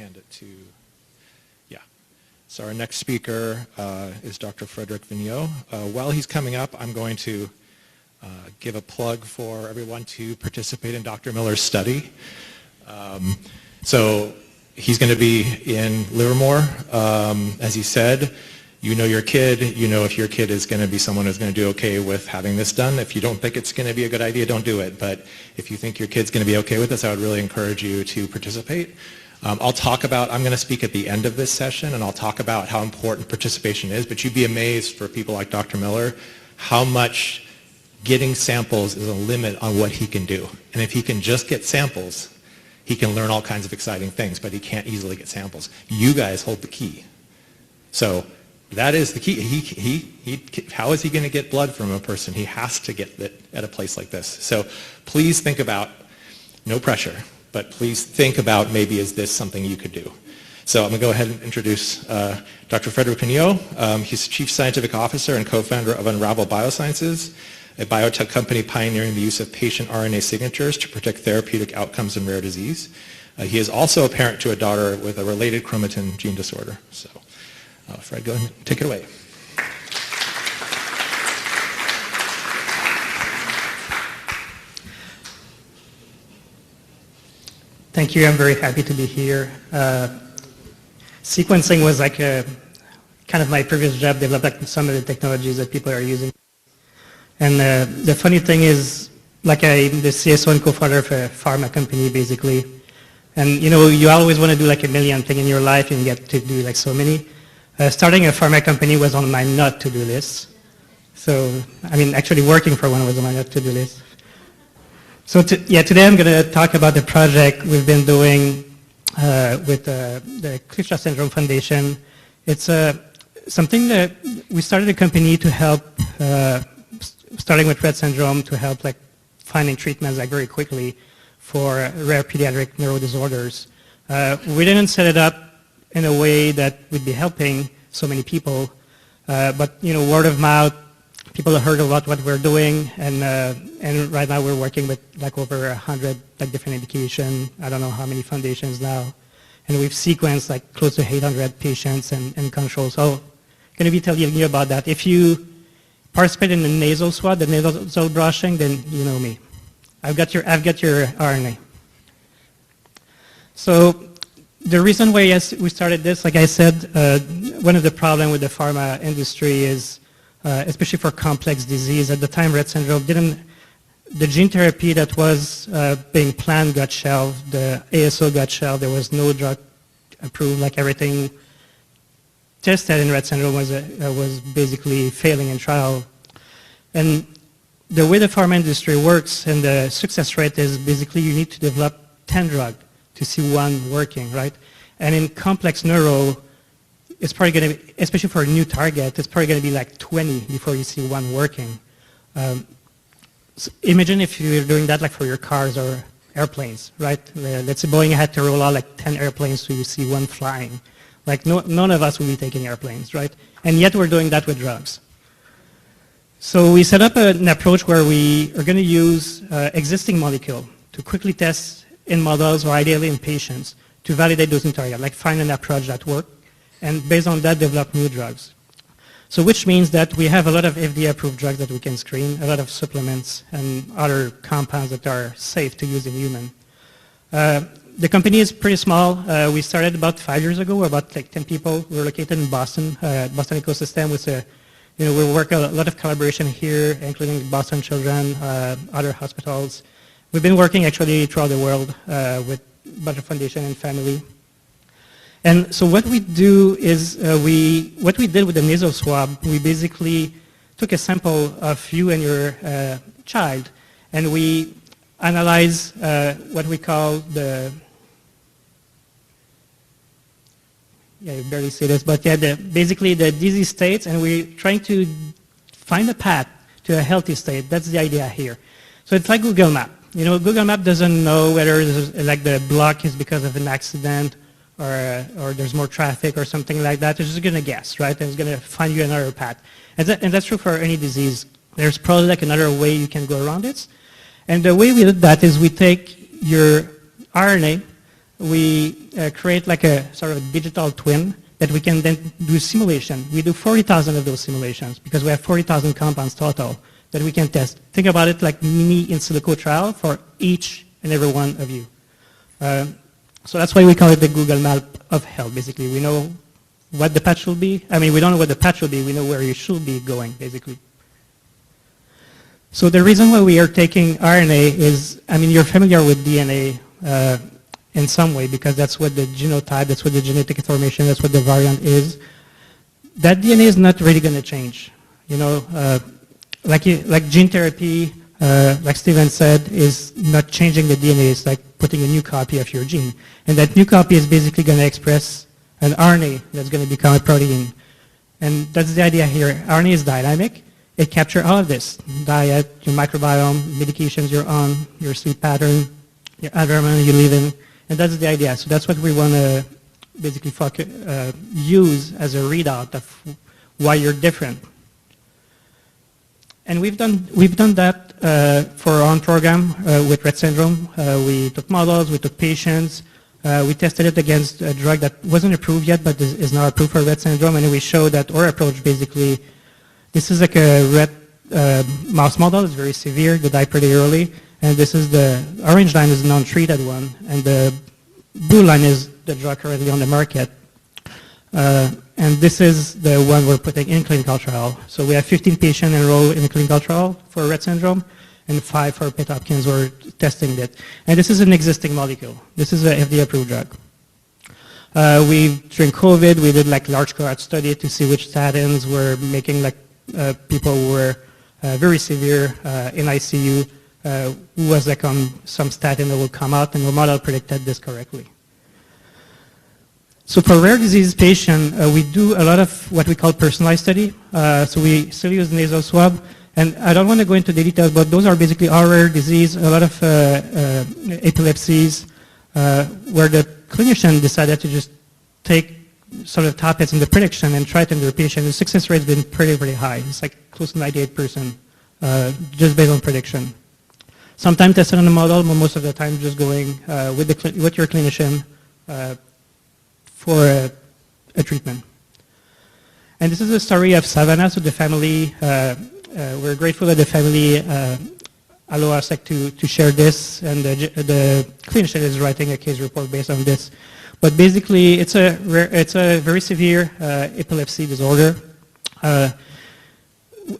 hand it to, yeah. So our next speaker is Dr. Frederic Vigneault. While he's coming up, I'm going to give a plug for everyone to participate in Dr. Miller's study. So he's going to be in Livermore, as he said. You know your kid, you know if your kid is going to be someone who's going to do okay with having this done. If you don't think it's going to be a good idea, don't do it. But if you think your kid's going to be okay with this, I would really encourage you to participate. I'm going to speak at the end of this session, and I'll talk about how important participation is, but you'd be amazed for people like Dr. Miller how much getting samples is a limit on what he can do. And if he can just get samples, he can learn all kinds of exciting things, but he can't easily get samples. You guys hold the key. So that is the key. How is he going to get blood from a person? He has to get it at a place like this. So please think about, no pressure, but please think about maybe is this something you could do. So I'm going to go ahead and introduce Dr. Frederic Vigneault. He's Chief Scientific Officer and co-founder of Unravel Biosciences, a biotech company pioneering the use of patient RNA signatures to predict therapeutic outcomes in rare disease. He is also a parent to a daughter with a related chromatin gene disorder. So Fred, go ahead and take it away. Thank you. I'm very happy to be here. Sequencing was like kind of my previous job, developing some of the technologies that people are using. And the funny thing is, like I'm the CSO and co-founder of a pharma company, basically. And you know, you always want to do like a million things in your life and you get to do like so many. Starting a pharma company was on my not to-do list. So, I mean, actually working for one was on my not to-do list. So today I'm going to talk about the project we've been doing with the Kleefstra Syndrome Foundation. It's something that we started a company to help, starting with Rett syndrome, to help like finding treatments like very quickly for rare pediatric neuro disorders. We didn't set it up in a way that would be helping so many people, but you know, word of mouth, people heard a lot what we're doing, and right now we're working with like over 100 like different indications. I don't know how many foundations now, and we've sequenced like close to 800 patients and controls. So I'm going to be telling you about that. If you participate in the nasal swab, the nasal brushing, then you know me. I've got your RNA. So the reason why we started this, like I said, one of the problems with the pharma industry is, especially for complex disease, at the time Rett syndrome the gene therapy that was being planned got shelved, the ASO got shelved, there was no drug approved, like everything tested in Rett syndrome was basically failing in trial. And the way the pharma industry works and the success rate is basically you need to develop 10 drugs to see one working, right? And in complex neuro, it's probably going to be, especially for a new target, it's probably going to be like 20 before you see one working. So imagine if you're doing that like for your cars or airplanes, right? Let's say Boeing had to roll out like 10 airplanes so you see one flying. Like none of us will be taking airplanes, right? And yet we're doing that with drugs. So we set up an approach where we are going to use existing molecule to quickly test in models or ideally in patients to validate those new targets, like find an approach that works, and based on that develop new drugs. So which means that we have a lot of FDA-approved drugs that we can screen, a lot of supplements and other compounds that are safe to use in human. The company is pretty small. We started about 5 years ago. We're about like 10 people. We're located in Boston, Boston ecosystem with we work a lot of collaboration here, including Boston Children, other hospitals. We've been working actually throughout the world with Boston Foundation and family. And so what we do is what we did with the nasal swab, we basically took a sample of you and your child, and we analyze what we call you barely see this, but yeah, basically the disease states, and we're trying to find a path to a healthy state. That's the idea here. So it's like Google Map. You know, Google Map doesn't know whether like the block is because of an accident or there's more traffic or something like that. It's just going to guess, right? And it's going to find you another path. And that's true for any disease. There's probably like another way you can go around it. And the way we did that is we take your RNA, we create like a sort of a digital twin that we can then do simulation. We do 40,000 of those simulations because we have 40,000 compounds total that we can test. Think about it like mini in silico trial for each and every one of you. So that's why we call it the Google map of health, basically. We know what the path should be. I mean, we don't know what the path should be. We know where you should be going, basically. So the reason why we are taking RNA is, I mean, you're familiar with DNA in some way because that's what the genotype, that's what the genetic information, that's what the variant is. That DNA is not really going to change. You know, like gene therapy, like Steven said, is not changing the DNA. It's like putting a new copy of your gene. And that new copy is basically going to express an RNA that's going to become a protein. And that's the idea here. RNA is dynamic. It captures all of this: diet, your microbiome, medications you're on, your sleep pattern, your environment you live in. And that's the idea. So that's what we want to basically use as a readout of why you're different. And we've done that for our own program with Rett syndrome. We took models, we took patients, we tested it against a drug that wasn't approved yet, but is now approved for Rett syndrome, and we showed that our approach basically, this is like a Rett mouse model. It's very severe. They die pretty early, and this is the orange line is the non-treated one, and the blue line is the drug currently on the market. And this is the one we're putting in clinical trial. So we have 15 patients enrolled in a clinical trial for Rett syndrome, and 5 for Pitt-Hopkins. We're testing it. And this is an existing molecule. This is an FDA-approved drug. During COVID, we did like large cohort study to see which statins were making like people who were very severe in ICU, who was like on some statin that will come out, and our model predicted this correctly. So for rare disease patient, we do a lot of what we call personalized study. So we still use nasal swab. And I don't want to go into the details, but those are basically all rare disease, a lot of epilepsies, where the clinician decided to just take sort of top hits in the prediction and try it in their patient. The success rate has been pretty, pretty high. It's like close to 98%, just based on prediction. Sometimes tested on the model, but most of the time just going with your clinician for a treatment. And this is a story of Savannah, so the family, we're grateful that the family allow us to share this, and the clinician is writing a case report based on this. But basically, it's a very severe epilepsy disorder.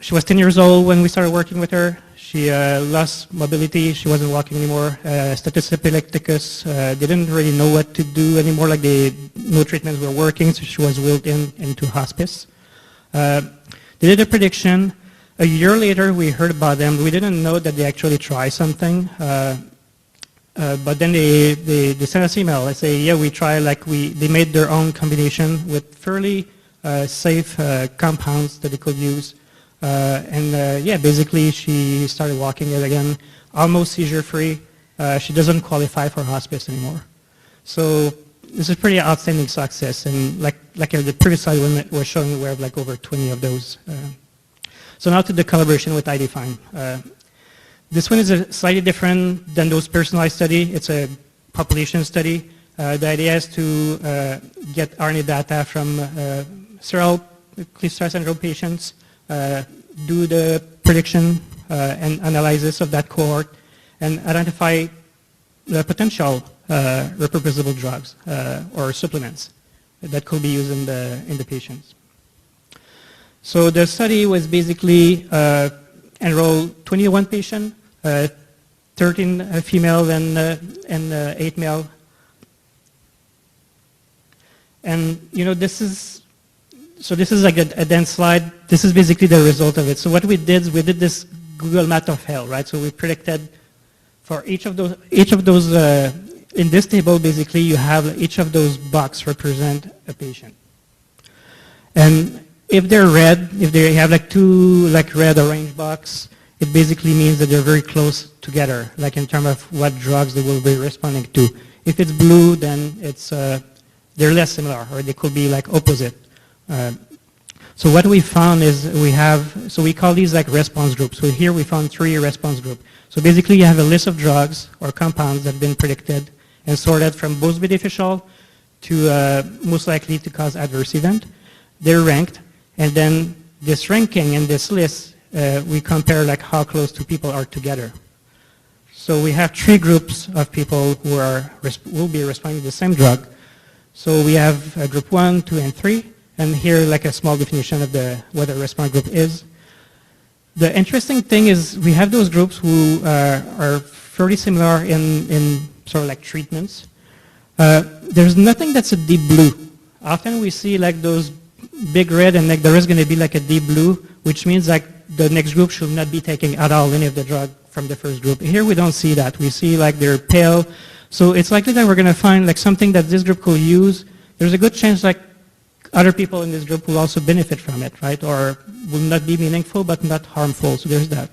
She was 10 years old when we started working with her. She lost mobility. She wasn't walking anymore. Status epilepticus. They didn't really know what to do anymore. Like no treatments were working, so she was wheeled into hospice. They did a prediction. A year later, we heard about them. We didn't know that they actually tried something. But then they sent us email. They say, yeah, we tried. They made their own combination with fairly safe compounds that they could use. Yeah, basically she started walking it again, almost seizure-free. She doesn't qualify for hospice anymore. So this is pretty outstanding success. And like the previous slide when we're showing, we have like over 20 of those. So now to the collaboration with IDefine. This one is slightly different than those personalized study. It's a population study. The idea is to get RNA data from several Kleefstra Syndrome patients, do the prediction and analysis of that cohort, and identify the potential repurposable drugs or supplements that could be used in the patients. So the study was basically enrolled 21 patients, 13 female and 8 male. And this is like a dense slide. This is basically the result of it. So what we did this Google map of health, right? So we predicted for each of those in this table, basically you have each of those boxes represent a patient. And if they're red, if they have like two red orange box, it basically means that they're very close together, like in terms of what drugs they will be responding to. If it's blue, then it's they're less similar, or they could be like opposite. So what we found is we call these like response groups. So here we found 3 response groups. So basically you have a list of drugs or compounds that have been predicted, and sorted from most beneficial to most likely to cause adverse event. They're ranked, and then this ranking and this list, we compare like how close two people are together. So we have 3 groups of people who will be responding to the same drug. So we have group 1, 2, and 3, and here like a small definition of what a response group is. The interesting thing is we have those groups who are fairly similar in sort of like treatments. There's nothing that's a deep blue. Often we see like those big red and like there is going to be like a deep blue, which means like the next group should not be taking at all any of the drug from the first group. Here we don't see that. We see like they're pale. So it's likely that we're going to find like something that this group could use. There's a good chance like other people in this group will also benefit from it, right? Or will not be meaningful but not harmful. So there's that.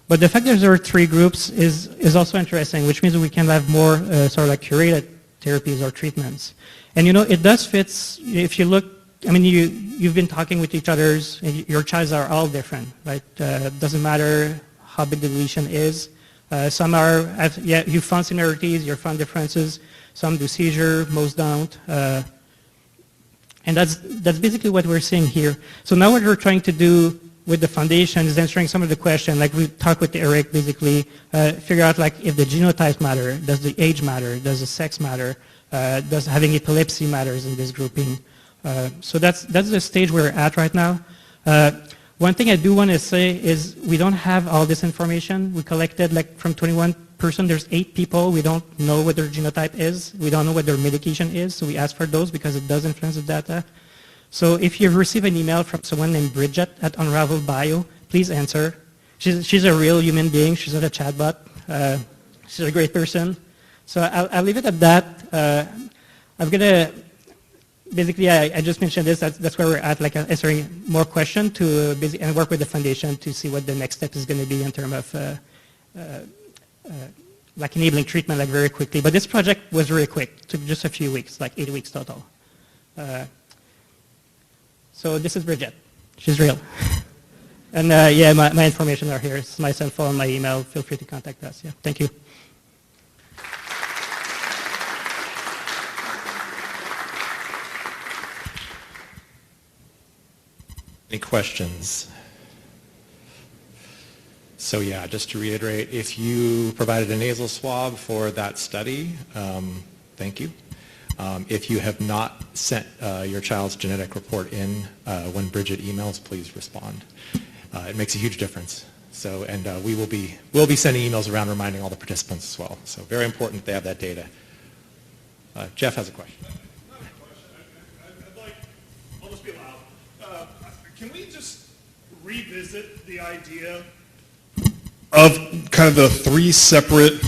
But the fact that there are 3 groups is also interesting, which means we can have more sort of like curated therapies or treatments. And you know, it does fit, if you look, I mean, you've been talking with each other's, your childs are all different, right? Doesn't matter how big the deletion is. Some are, yeah, you found similarities, you found differences. Some do seizure, most don't. And that's basically what we're seeing here. So now what we're trying to do with the foundation is answering some of the questions, like we talked with Eric, basically, figure out like if the genotype matter, does the age matter, does the sex matter, does having epilepsy matters in this grouping. So that's the stage we're at right now. One thing I do want to say is we don't have all this information. We collected like from 21 person, there's 8 people. We don't know what their genotype is. We don't know what their medication is. So we ask for those because it does influence the data. So if you receive an email from someone named Bridget at Unravel Bio, please answer. She's a real human being. She's not a chatbot. She's a great person. So I'll leave it at that. I'm going to, basically, I just mentioned this. That's where we're at, like answering more questions to and work with the foundation to see what the next step is going to be in terms of like enabling treatment like very quickly. But this project was really quick. It took just a few weeks, like 8 weeks total. So this is Bridget. She's real. And yeah, my information are here. It's my cell phone, my email. Feel free to contact us. Yeah, thank you. Any questions? So yeah, just to reiterate, if you provided a nasal swab for that study, thank you. If you have not sent your child's genetic report in when Bridget emails, please respond. It makes a huge difference. So, and we'll be sending emails around reminding all the participants as well. So very important they have that data. Jeff has a question. Not a question. I'd like, I'll just be loud. Can we just revisit the idea of kind of the 3 separate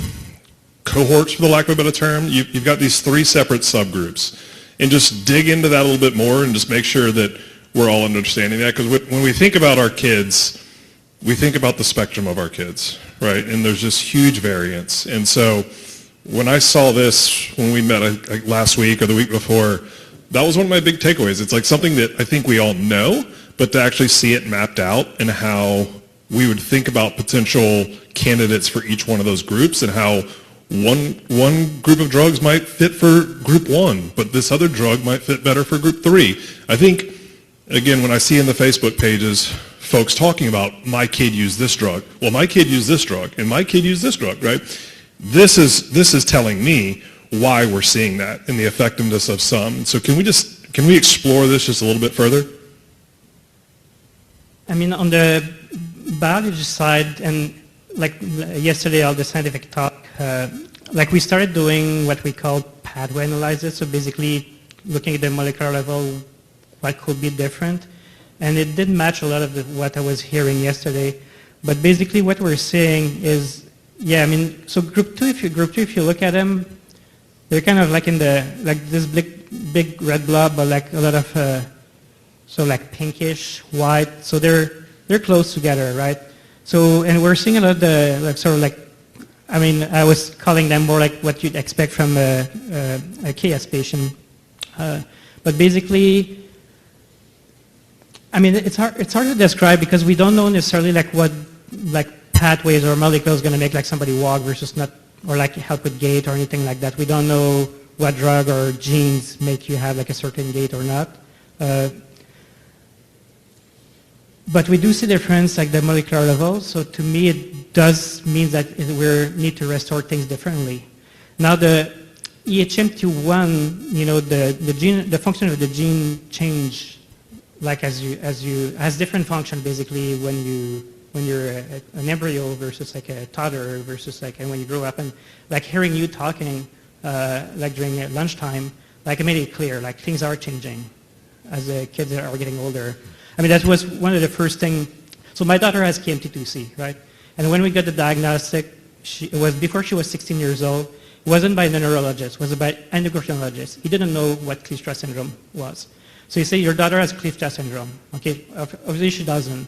cohorts, for the lack of a better term? You've got these 3 separate subgroups, and just dig into that a little bit more and just make sure that we're all understanding that. Because when we think about our kids, we think about the spectrum of our kids, right? And there's just huge variance. And so when I saw this, when we met like last week or the week before, that was one of my big takeaways. It's like something that I think we all know, but to actually see it mapped out and how we would think about potential candidates for each one of those groups, and how one group of drugs might fit for group 1, but this other drug might fit better for group 3. I think, again, when I see in the Facebook pages folks talking about my kid used this drug, well, my kid used this drug, and my kid used this drug, right? This is telling me why we're seeing that and the effectiveness of some. So can we explore this just a little bit further? I mean, on the biology side, and like yesterday, all the scientific talk, like we started doing what we call pathway analysis, so basically looking at the molecular level, what could be different. And it did match a lot of what I was hearing yesterday. But basically what we're seeing is, yeah, I mean, so group 2, if you look at them, they're kind of like in the, like this big red blob, but like a lot of, so like pinkish, white, so they're close together, right? So, and we're seeing a lot of the, like sort of like, I mean, I was calling them more like what you'd expect from a KS patient. But basically, I mean, it's hard to describe because we don't know necessarily like what like pathways or molecules going to make like somebody walk versus not or like help with gait or anything like that. We don't know what drug or genes make you have like a certain gait or not. But we do see difference like the molecular level. So to me, it does mean that we need to restore things differently. Now the EHMT1, you know, the function of the gene change, like has different function basically when you're an embryo versus like a toddler versus like and when you grow up, and like hearing you talking like during lunchtime, like it made it clear like things are changing as the kids are getting older. I mean, that was one of the first things. So my daughter has KMT2C, right? And when we got the diagnostic, it was before she was 16 years old. It wasn't by the neurologist, it was by an endocrinologist. He didn't know what Kleefstra syndrome was. So you say your daughter has Kleefstra syndrome. Okay, obviously she doesn't.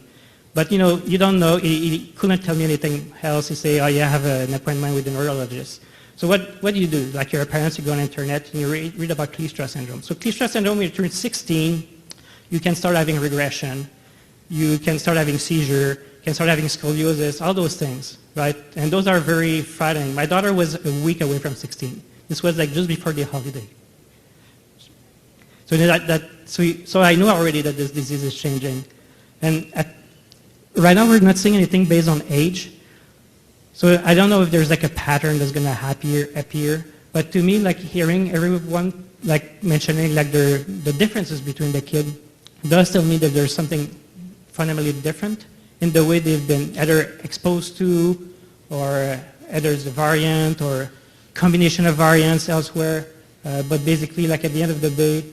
But you know, you don't know, he couldn't tell me anything else. He say, oh yeah, I have an appointment with the neurologist. So what do you do? Like your parents, you go on the internet and you read about Kleefstra syndrome. So Kleefstra syndrome, when you turn 16, you can start having regression. You can start having seizure. You can start having scoliosis, all those things, right? And those are very frightening. My daughter was a week away from 16. This was like just before the holiday. So I knew already that this disease is changing. And right now we're not seeing anything based on age. So I don't know if there's like a pattern that's going to appear. But to me, like hearing everyone like mentioning like the differences between the kid does tell me that there's something fundamentally different in the way they've been either exposed to, or either it's a variant or combination of variants elsewhere. But basically, like at the end of the day,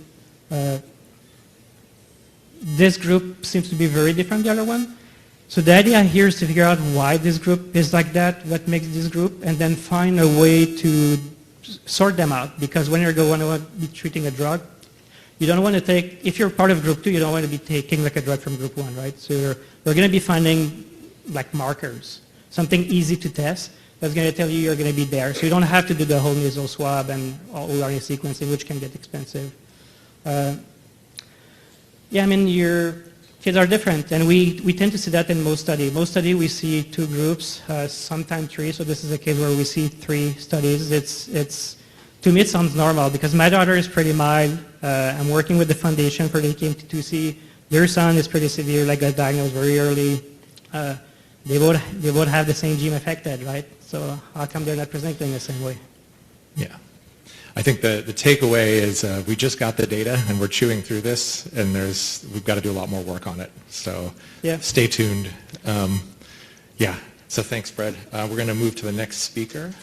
this group seems to be very different from the other one. So the idea here is to figure out why this group is like that, what makes this group, and then find a way to sort them out. Because when you're going to be treating a drug, you don't want to take, if you're part of group 2, you don't want to be taking like a drug from group 1, right? So we're going to be finding like markers, something easy to test that's going to tell you you're going to be there. So you don't have to do the whole nasal swab and all RNA sequencing, which can get expensive. Yeah, I mean, your kids are different, and we tend to see that in most studies. Most studies we see 2 groups, sometimes 3, so this is a case where we see 3 studies. To me, it sounds normal because my daughter is pretty mild. I'm working with the foundation for the KMT2C. Their son is pretty severe, like got diagnosed very early. They both have the same gene affected, right? So how come they're not presenting the same way? Yeah. I think the takeaway is we just got the data and we're chewing through this, and we've got to do a lot more work on it. So yeah, stay tuned. Yeah. So thanks, Fred. We're going to move to the next speaker.